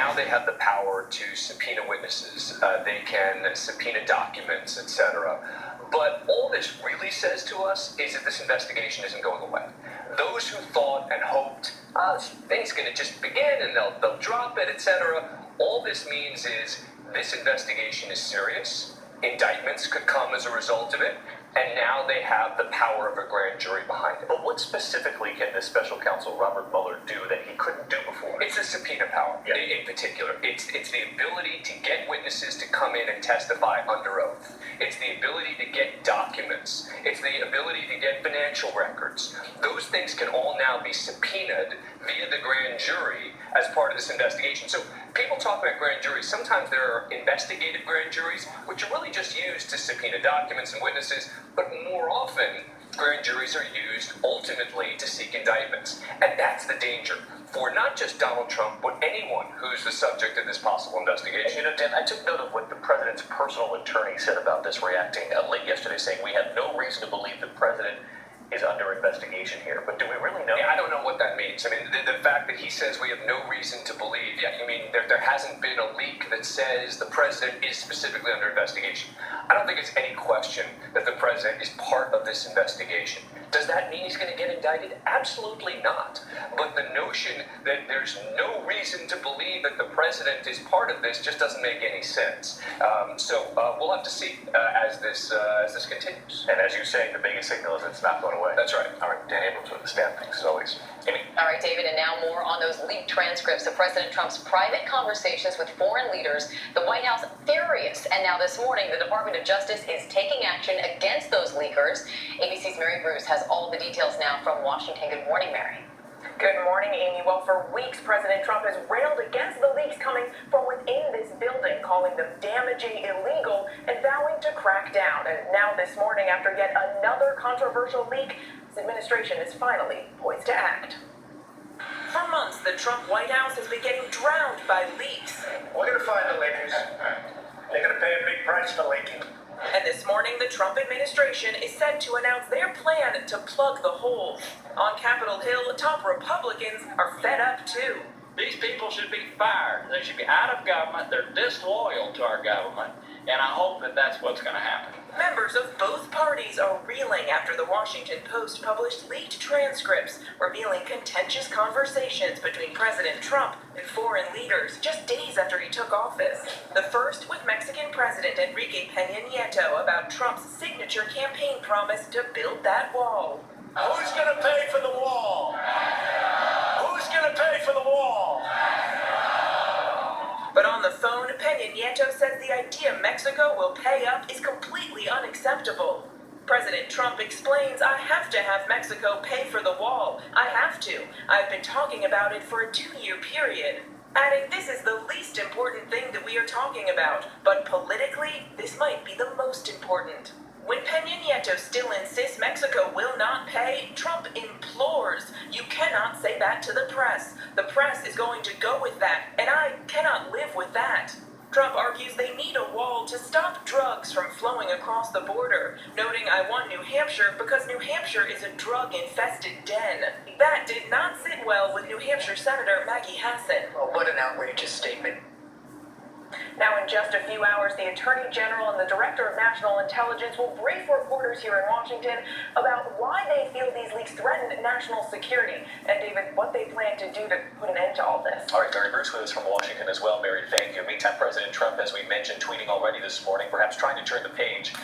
now they have the power to subpoena witnesses. They can subpoena documents, etc. But all this really says to us is that this investigation isn't going away. Those who thought and hoped things going to just begin and they'll drop it, etc. All this means is this investigation is serious. Indictments could come as a result of it, and now they have the power of a grand jury behind it. But what specifically can this special counsel, Robert Mueller, do that he couldn't do before? It's a subpoena power, in particular. It's the ability to get witnesses to come in and testify under oath. It's the ability to get documents. It's the ability to get financial records. Those things can all now be subpoenaed via the grand jury as part of this investigation. So people talk about grand juries. Sometimes there are investigative grand juries, which are really just used to subpoena documents and witnesses, but more often, grand juries are used ultimately to seek indictments. And that's the danger for not just Donald Trump, but anyone who's the subject of this possible investigation. You know, Dan, I took note of what the president's personal attorney said about this, reacting late yesterday, saying we have no reason to believe the president is under investigation here. But do we really know? Yeah, I don't know what that means. I mean, the fact that he says we have no reason to believe, I mean, there hasn't been a leak that says the president is specifically under investigation. I don't think it's any question that the president is part of this investigation. Does that mean he's going to get indicted? Absolutely not. But the notion that there's no reason to believe that the president is part of this just doesn't make any sense. So we'll have to see as this continues. And as you say, the biggest signal is it's not going away. That's right. All right, Dan Abrams with the stamp things, as always. Amy. All right, David, and now more on those leaked transcripts of President Trump's private conversations with foreign leaders. The White House furious, and now this morning, the Department of Justice is taking action against those leakers. ABC's Mary Bruce has all the details now from Washington. Good morning, Mary. Good morning, Amy. Well, for weeks, President Trump has railed against the leaks coming from within this building, calling them damaging, illegal, and vowing to crack down. And now this morning, after yet another controversial leak, his administration is finally poised to act. For months, the Trump White House has been getting drowned by leaks. We're going to find the leakers. They're going to pay a big price for leaking. And this morning, the Trump administration is set to announce their plan to plug the holes. On Capitol Hill, top Republicans are fed up too. These people should be fired. They should be out of government. They're disloyal to our government. And I hope that that's what's going to happen. Members of both parties are reeling after the Washington Post published leaked transcripts revealing contentious conversations between President Trump and foreign leaders just days after he took office. The first with Mexican President Enrique Peña Nieto about Trump's signature campaign promise to build that wall. Who's going to pay for the wall? Who's going to pay for the wall? But on the phone, Peña Nieto says the idea Mexico will pay up is completely unacceptable. President Trump explains, I have to have Mexico pay for the wall. I have to. I've been talking about it for a 2-year period. Adding, this is the least important thing that we are talking about, but politically, this might be the most important. When Peña Nieto still insists Mexico will not pay, Trump implores, you cannot say that to the press. The press is going to go with that, and I cannot live with that. Trump argues they need a wall to stop drugs from flowing across the border, noting I want New Hampshire because New Hampshire is a drug-infested den. That did not sit well with New Hampshire Senator Maggie Hassan. Oh, what an outrageous statement. Now, in just a few hours, the Attorney General and the Director of National Intelligence will brief reporters here in Washington about why they feel these leaks threaten national security. And, David, what they plan to do to put an end to all this. All right, Mary Bruce with us from Washington as well. Mary, thank you. Meantime, President Trump, as we mentioned, tweeting already this morning, perhaps trying to turn the page